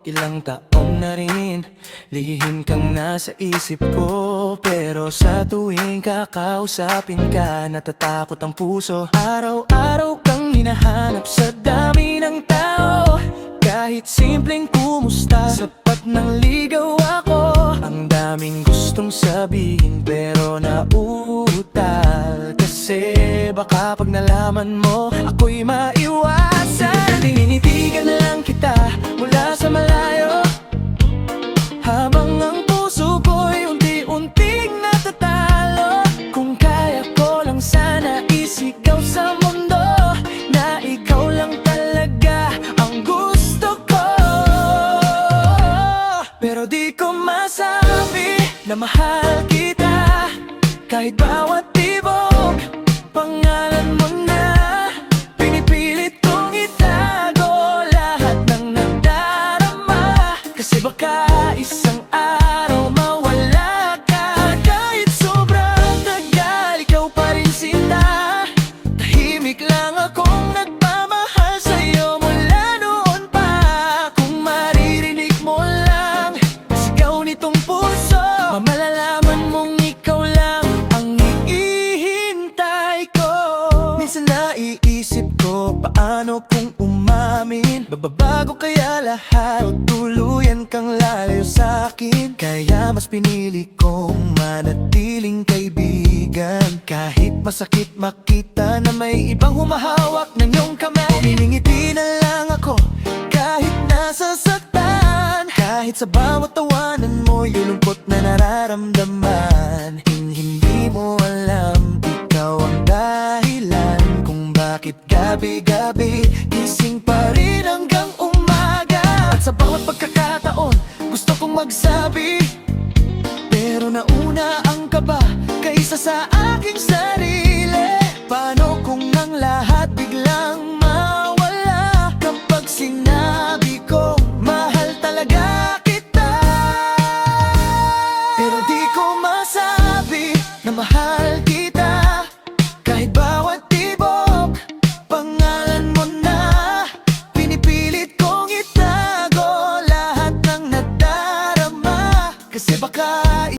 Ilang taon na rin, lihim kang nasa isip ko. Pero sa tuwing kakausapin ka, natatakot ang puso. Araw-araw kang hinahanap sa dami ng tao. Kahit simpleng kumusta, sapat ng ligaw ako. Ang daming gustong sabihin pero nauutal. Kasi baka pag nalaman mo, ako'y maiwasan. Tinitigan na lang kita mula sa malayo, habang ang puso ko'y unti-unting natatalo. Kung kaya ko lang sana isigaw sa mundo na ikaw lang talaga ang gusto ko. Pero di ko masabi na mahal kita, kahit bawat tibok pangalan mo na. Pinipilit kong itago lahat ng nadarama, kasi baka isang araw mawala ka. Kahit sobrang tagal, ikaw pa rin sinta. Tahimik lang akong nagmamahal sa'yo mula noon pa. Kung maririnig mo lang sigaw nitong puso, malalaman mong ikaw lang ang iihintay ko. Minsan naiisip ko, paano kung umamin? Babago kaya lahat o tuluyan kang lalayo sa'kin? Kaya mas pinili kong manatiling kaibigan. Kahit masakit makita na may ibang humahawak ng iyong kamay. Umingiti na lang ako kahit nasasaktan. Kahit sa bawat tawanan mo yung lungkot na nararamdaman. Hindi mo alam, ikaw ang dahilan kung bakit gabi-gabi gising pa rin hanggang umaga. At sa bawat pagkakataon gusto kong magsabi, pero nauna ang kaba kaysa sa